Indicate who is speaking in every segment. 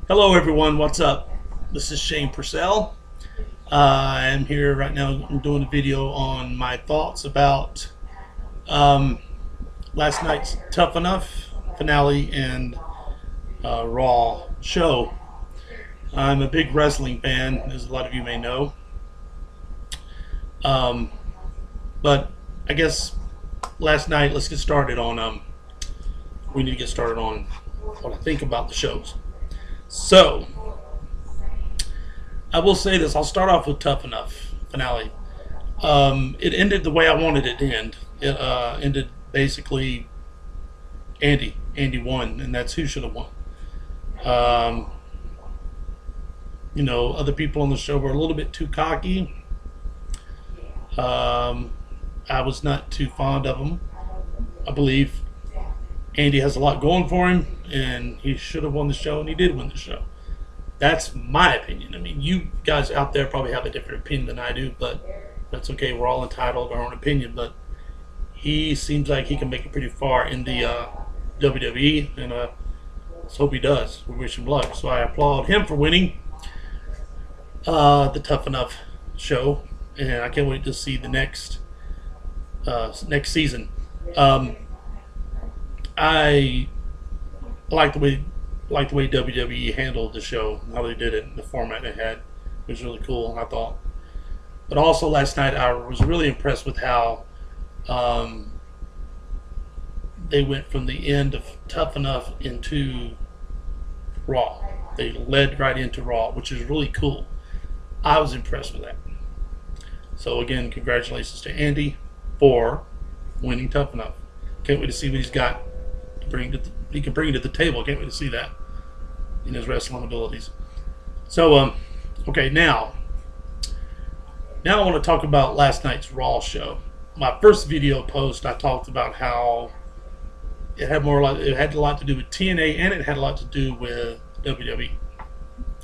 Speaker 1: Hello, everyone. What's up? This is Shane Purcell. I'm here right now. I'm doing a video on my thoughts about um, last night's Tough Enough finale and Raw show. I'm a big wrestling fan, as a lot of you may know. Um, but I guess last night, let's get started on. We need to get started on what I think about the shows. So, I will say this. I'll start off with Tough Enough finale. It ended the way I wanted it to end. It ended basically Andy won, and that's who should have won. Um, other people on the show were a little bit too cocky. I was not too fond of them. I believe Andy has a lot going for him, and he should have won the show, and he did win the show. That's my opinion. I mean, you guys out there probably have a different opinion than I do, but that's okay. We're all entitled to our own opinion. But he seems like he can make it pretty far in the WWE, and let's hope he does. We wish him luck. So I applaud him for winning the Tough Enough show, and I can't wait to see the next season. I like the way WWE handled the show, how they did it, the format they had. It was really cool, I thought. But also last night, I was really impressed with how they went from the end of Tough Enough into Raw. They led right into Raw, which is really cool. I was impressed with that. So again, congratulations to Andy for winning Tough Enough. Can't wait to see what he's got to bring he can bring to the table. Can't wait to see that in his wrestling abilities. So, okay, now I want to talk about last night's Raw show. My first video post, I talked about how it had a lot to do with TNA, and it had a lot to do with WWE.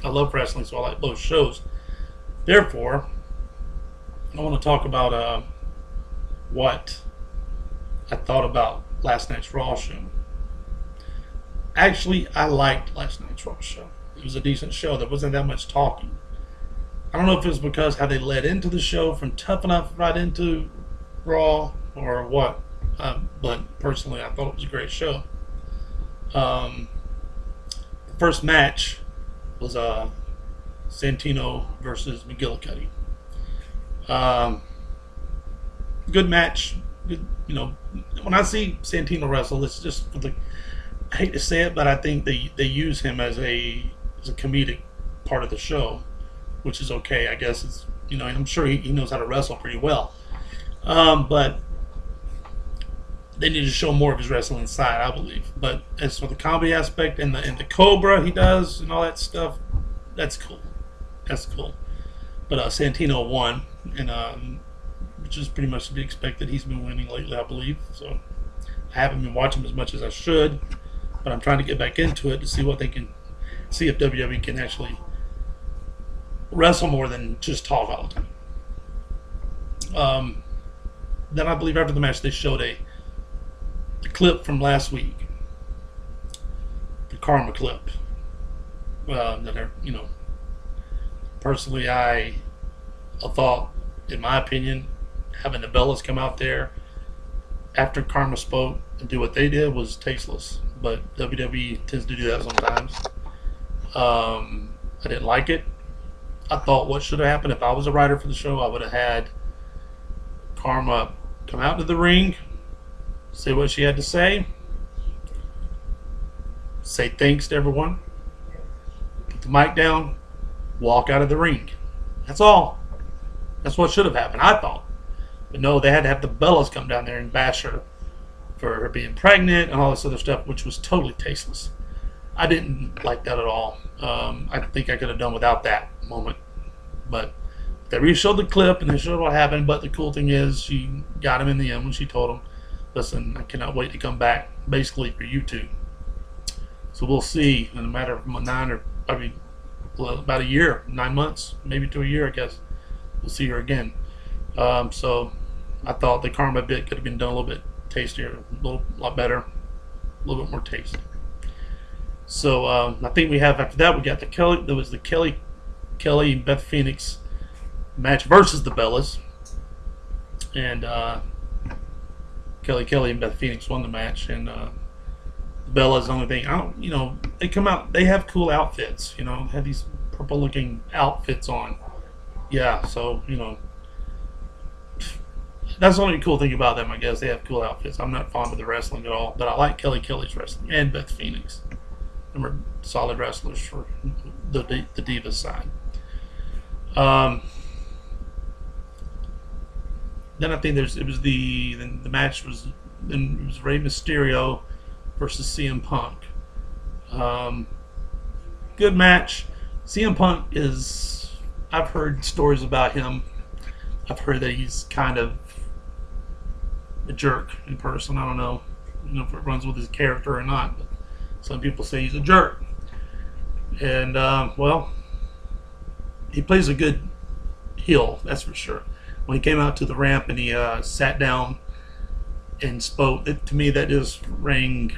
Speaker 1: I love wrestling, so I like both shows. Therefore, I want to talk about what I thought about last night's Raw show. Actually, I liked last night's Raw show. It was a decent show. There wasn't that much talking. I don't know if it was because how they led into the show from Tough Enough right into Raw or what. But personally, I thought it was a great show. The first match was Santino versus McGillicuddy. Good match. Good, when I see Santino wrestle, it's just I hate to say it, but I think they use him as a comedic part of the show, which is okay. I guess it's I'm sure he knows how to wrestle pretty well, but they need to show more of his wrestling side, I believe. But as for the comedy aspect and the Cobra he does and all that stuff, that's cool. That's cool. But Santino won, and which is pretty much to be expected. He's been winning lately, I believe. So I haven't been watching him as much as I should, but I'm trying to get back into it to see what they can see if WWE can actually wrestle more than just talk all the time. Then I believe after the match they showed a clip from last week, the Karma clip. That are, personally I thought, in my opinion, having the Bellas come out there after Karma spoke and do what they did was tasteless. But WWE tends to do that sometimes. I didn't like it. I thought what should have happened if I was a writer for the show, I would have had Karma come out to the ring, say what she had to say thanks to everyone, put the mic down, walk out of the ring. That's all. That's what should have happened, I thought. But no, they had to have the Bellas come down there and bash her for her being pregnant and all this other stuff, which was totally tasteless. I didn't like that at all. I think I could have done without that moment. But they re-showed the clip and they showed what happened. But the cool thing is she got him in the end when she told him, listen, I cannot wait to come back, basically for you two. So we'll see in a matter of about a year, 9 months, maybe to a year, I guess. We'll see her again. So I thought the Karma bit could have been done a little bit tastier, a lot better, a little bit more taste. So I think we have after that we got the Kelly. There was the Kelly and Beth Phoenix match versus the Bellas, and Kelly and Beth Phoenix won the match, and the Bellas the only thing I don't, they come out, they have cool outfits, have these purple looking outfits on, yeah. So that's the only cool thing about them, I guess. They have cool outfits. I'm not fond of the wrestling at all, but I like Kelly's wrestling and Beth Phoenix. Them are solid wrestlers for the Divas side. Then I think the match was Rey Mysterio versus CM Punk. Good match. CM Punk I've heard stories about him. I've heard that he's kind of a jerk in person. I don't know, if it runs with his character or not. But some people say he's a jerk. And well, he plays a good heel, that's for sure. When he came out to the ramp and he sat down and spoke, to me that just rang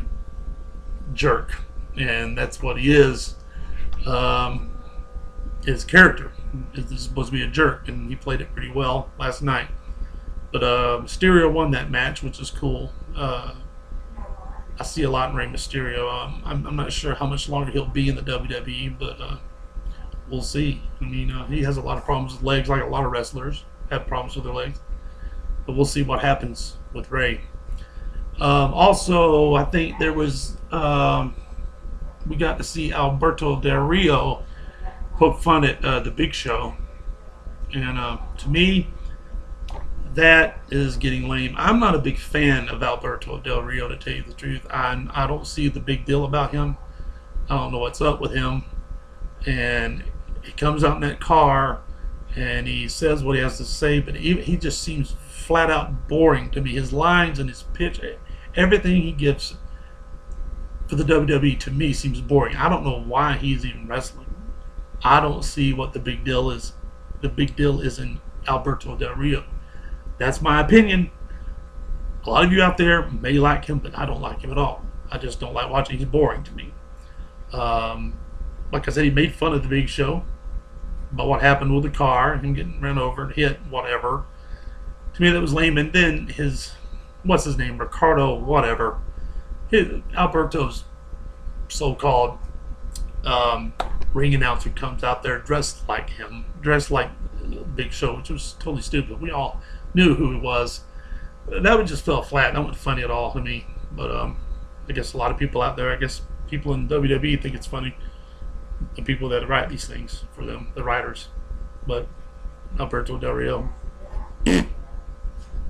Speaker 1: jerk, and that's what he is. His character is supposed to be a jerk, and he played it pretty well last night. But Mysterio won that match, which is cool. I see a lot in Rey Mysterio. I'm not sure how much longer he'll be in the WWE, but we'll see. I mean, he has a lot of problems with legs, like a lot of wrestlers have problems with their legs. But we'll see what happens with Rey. Also, I think there was we got to see Alberto Del Rio poke fun at the Big Show, and to me, that is getting lame. I'm not a big fan of Alberto Del Rio, to tell you the truth. I don't see the big deal about him. I don't know what's up with him. And he comes out in that car and he says what he has to say, but he just seems flat out boring to me. His lines and his pitch, everything he gives for the WWE to me seems boring. I don't know why he's even wrestling. I don't see what the big deal is. The big deal is in Alberto Del Rio. That's my opinion. A lot of you out there may like him, but I don't like him at all. I just don't like watching. He's boring to me. Like I said, he made fun of the Big Show about what happened with the car, him getting run over and hit, whatever. To me, that was lame. And then what's his name, Ricardo, whatever. Alberto's so-called ring announcer comes out there dressed like him, dressed like Big Show, which was totally stupid. We all knew who he was. That one just fell flat. That wasn't funny at all to me. But I guess a lot of people out there, I guess people in WWE think it's funny. The people that write these things for them, the writers. But Alberto Del Rio, I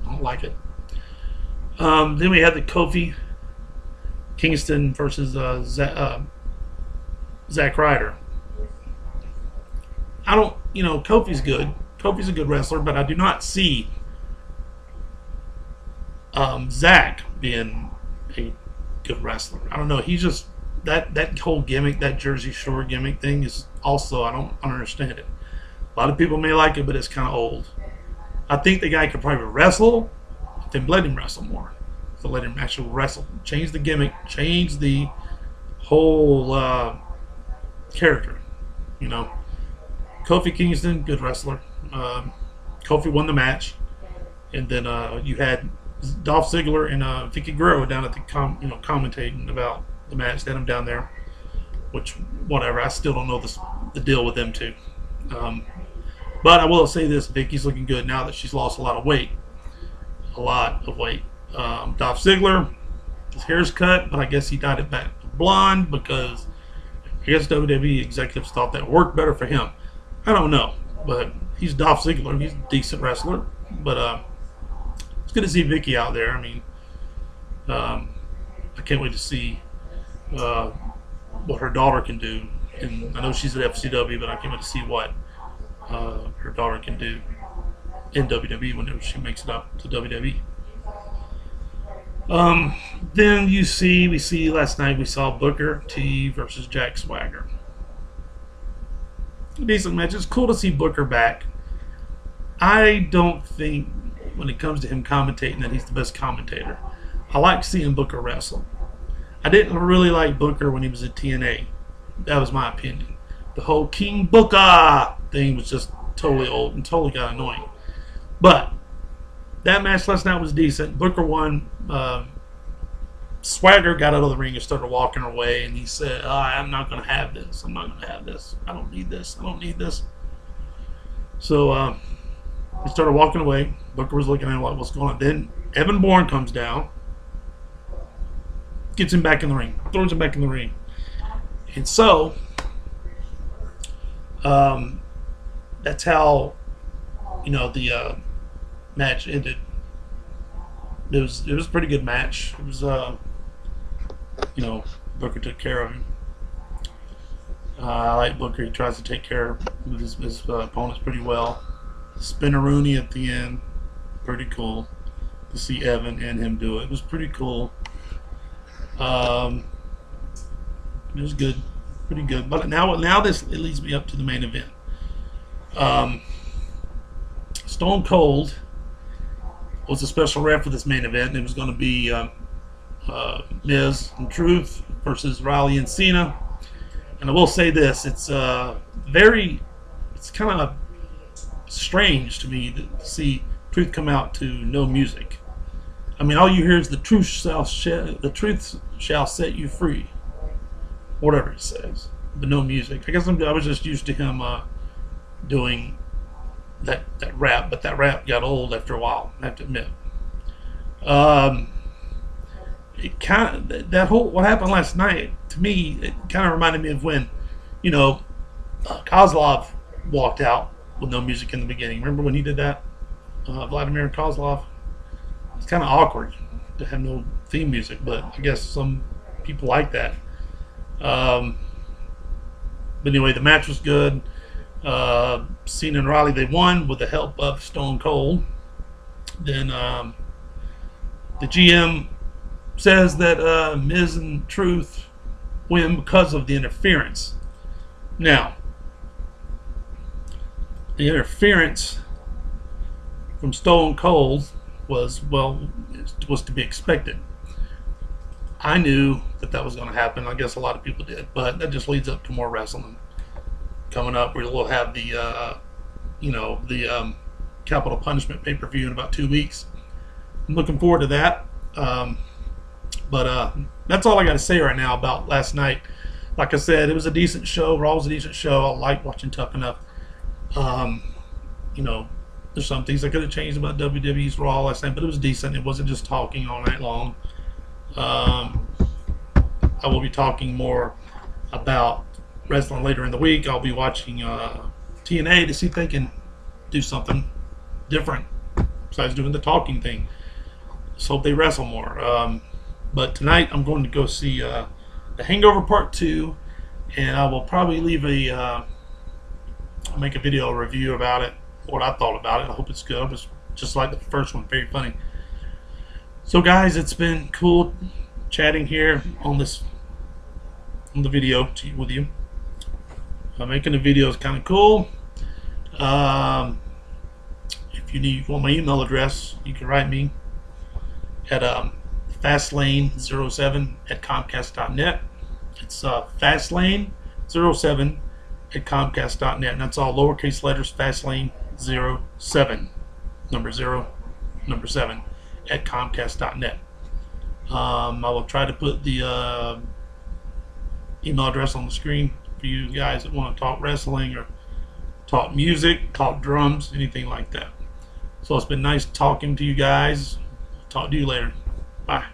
Speaker 1: don't like it. Then we had the Kofi Kingston versus Zack Ryder. Kofi's good. Kofi's a good wrestler, but I do not see Zack being a good wrestler. I don't know. He's just that whole gimmick, that Jersey Shore gimmick thing is also, I don't understand it. A lot of people may like it, but it's kind of old. I think the guy could probably wrestle, then let him wrestle more. So let him actually wrestle. Change the gimmick. Change the whole character. Kofi Kingston, good wrestler. Kofi won the match, and then you had Dolph Ziggler and Vicky Guerrero down at the commentating about the match. They had them down there, which whatever. I still don't know the deal with them two. But I will say this: Vicky's looking good now that she's lost a lot of weight. Dolph Ziggler, his hair's cut, but I guess he dyed it back to blonde because I guess WWE executives thought that worked better for him. I don't know, but he's Dolph Ziggler. He's a decent wrestler, but it's good to see Vicky out there. I mean, I can't wait to see what her daughter can do. And I know she's at FCW, but I can't wait to see what her daughter can do in WWE whenever she makes it up to WWE. Then we see last night we saw Booker T versus Jack Swagger. Decent match. It's cool to see Booker back. I don't think when it comes to him commentating that he's the best commentator. I like seeing Booker wrestle. I didn't really like Booker when he was at TNA. That was my opinion. The whole King Booker thing was just totally old and totally got annoying. But that match last night was decent. Booker won. Swagger got out of the ring and started walking away, and he said, I'm not going to have this. I'm not going to have this. I don't need this. I don't need this. So he started walking away. Booker was looking at him like, what's going on? Then Evan Bourne comes down, gets him back in the ring, throws him back in the ring. And so that's how, the match ended. It was a pretty good match. It was, Booker took care of him. I like Booker. He tries to take care of his opponents pretty well. Spinneroonie at the end, pretty cool to see Evan and him do it. It was pretty cool. It was good, pretty good. But now this it leads me up to the main event. Stone Cold was a special ref for this main event, and it was going to be Miz and Truth versus Riley and Cena. And I will say this: it's kind of strange to me to see Truth come out to no music. I mean, all you hear is the truth shall set you free, whatever it says, but no music. I guess I was just used to him doing that rap, but that rap got old after a while, I have to admit. It kind of what happened last night to me. It kind of reminded me of when, Kozlov walked out with no music in the beginning. Remember when he did that? Vladimir Kozlov. It's kind of awkward to have no theme music, but I guess some people like that. But anyway, the match was good. Cena and Riley, they won with the help of Stone Cold. Then the GM says that Miz and Truth win because of the interference. Now, the interference from Stone Cold was to be expected. I knew that was going to happen. I guess a lot of people did, but that just leads up to more wrestling coming up. We'll have the Capital Punishment pay-per-view in about 2 weeks. I'm looking forward to that. But that's all I got to say right now about last night. Like I said, it was a decent show. Raw was a decent show. I like watching Tough Enough. There's some things I could have changed about WWE's Raw last night, but it was decent. It wasn't just talking all night long. I will be talking more about wrestling later in the week. I'll be watching TNA to see if they can do something different besides doing the talking thing. Just hope they wrestle more. But tonight I'm going to go see The Hangover Part 2, and I will probably leave make a video review about it, what I thought about it. I hope it's good. It was just like the first one, very funny. So guys, it's been cool chatting here on the video with you. Making the video is kind of cool. If you want my email address, you can write me at fastlane07@comcast.net. It's fastlane07@comcast.net, and that's all lowercase letters. Fastlane07, number 7 at comcast.net. I will try to put the email address on the screen for you guys that want to talk wrestling or talk music, talk drums, anything like that. So it's been nice talking to you guys. Talk to you later. Bye.